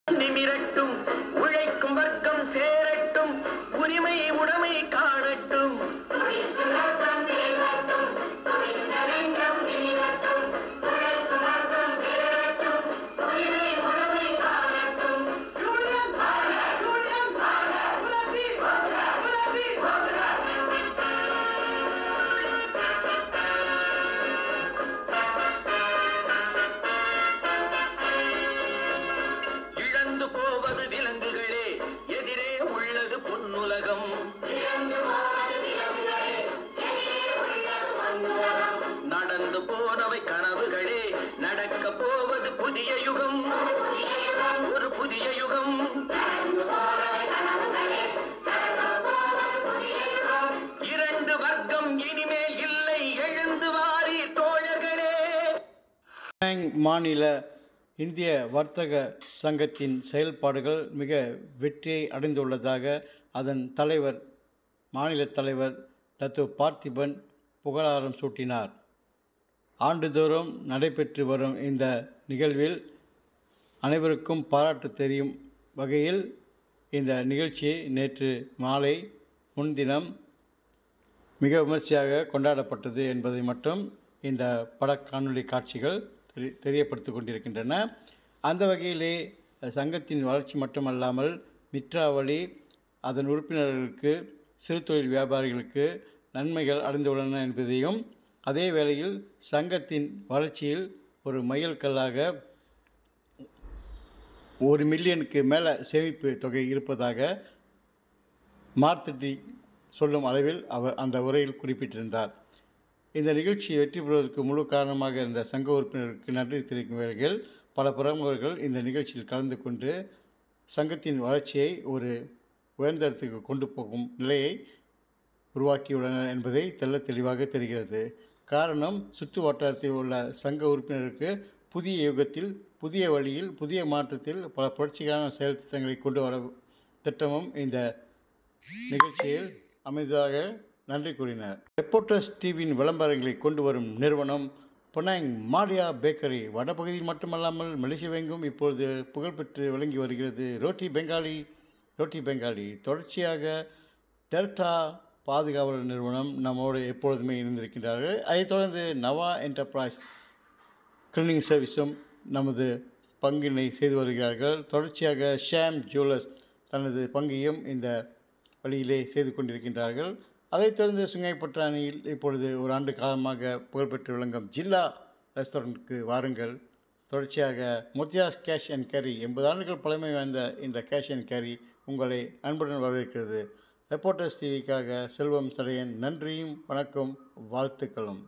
நிமிரட்டும், உழைக்கும் வர்க்கம் சேரட்டும், உரிமை உடைமை காணட்டும். போவது விலங்குகளே, எதிரே உள்ளது பொன்னுலகம். நடந்து போனவை கனவுகளே, நடக்க போவது புதிய யுகம், ஒரு புதிய யுகம். இரண்டு வர்க்கம் இனிமேல் இல்லை, எழுந்து வாரி தோழர்களே. மாநில இந்திய வர்த்தக சங்கத்தின் செயல்பாடுகள் மிக வெற்றியை அடைந்துள்ளதாக அதன் தலைவர், மாநில தலைவர் டத்து பார்த்திபன் புகழாரம் சூட்டினார். ஆண்டுதோறும் நடைபெற்று வரும் இந்த நிகழ்வில் அனைவருக்கும் பாராட்டு தெரியும் வகையில் இந்த நிகழ்ச்சி நேற்று மாலை முன்தினம் மிக விமர்சையாக கொண்டாடப்பட்டது என்பதை மட்டும் இந்த படக்காணொளி காட்சிகள் தெரியப்படுத்திக் கொண்டிருக்கின்றன. அந்த வகையிலே சங்கத்தின் வளர்ச்சி மட்டுமல்லாமல் மித்ராவளி அதன் உறுப்பினர்களுக்கு, சிறு தொழில் வியாபாரிகளுக்கு நன்மைகள் அடைந்துள்ளன என்பதையும், அதே வேளையில் சங்கத்தின் வளர்ச்சியில் ஒரு மைல்கல்லாக 1 மில்லியனுக்கு மேலே சேமிப்பு தொகை இருப்பதாக மார்த்தட்டி சொல்லும் அளவில் அவர் அந்த உரையில் குறிப்பிட்டிருந்தார். இந்த நிகழ்ச்சி வெற்றி பெறுவதற்கு முழு காரணமாக இருந்த சங்க உறுப்பினருக்கு நன்றி தெரிவிக்கும் வகையில் பல பிரமுகர்கள் இந்த நிகழ்ச்சியில் கலந்து கொண்டு சங்கத்தின் வளர்ச்சியை ஒரு உயர்ந்தரத்துக்கு கொண்டு போகும் நிலையை உருவாக்கியுள்ளனர் என்பதை தெள்ள தெளிவாக தெரிகிறது. காரணம், சுற்று வட்டாரத்தில் உள்ள சங்க உறுப்பினருக்கு புதிய யுகத்தில், புதிய வழியில், புதிய மாற்றத்தில் பல புரட்சிகரமான செயல் திட்டங்களை கொண்டு வர திட்டமும் இந்த நிகழ்ச்சியில் அமைந்ததாக நன்றி கூறினார். ரெப்போர்ட்டர்ஸ் டிவியின் விளம்பரங்களை கொண்டு வரும் நிறுவனம் பெனாங் மாலியா பேக்கரி வடபகுதியில் மட்டுமல்லாமல் மலேசியாவெங்கும் இப்பொழுது புகழ்பெற்று விளங்கி வருகிறது. ரோட்டி பெங்காலி தொடர்ச்சியாக டெல்டா பாதுகாவலர் நிறுவனம் நம்மோடு எப்பொழுதுமே இருந்திருக்கின்றார்கள். அதைத் தொடர்ந்து நவா என்டர்பிரைஸ் கிளீனிங் சர்வீஸும் நமது பங்கினை செய்து வருகிறார்கள். தொடர்ச்சியாக ஷாம் ஜுவல்லர்ஸ் தனது பங்கையும் இந்த வழியிலே செய்து கொண்டிருக்கின்றார்கள். அதைத் தொடர்ந்து சுங்கைப்பட்டாணியில் இப்பொழுது ஒரு ஆண்டு காலமாக புகழ்பெற்று விளங்கும் ஜில்லா ரெஸ்டாரண்ட்டுக்கு வாருங்கள். தொடர்ச்சியாக முத்தியாஸ் கேஷ் அண்ட் கேரி 80 ஆண்டுகள் பழமை வாய்ந்த இந்த கேஷ் அண்ட் கேரி உங்களை அன்புடன் வரவேற்கிறது. ரெப்போர்ட்டர்ஸ் டிவிக்காக செல்வம் சடையன். நன்றியும் வணக்கம், வாழ்த்துக்களும்.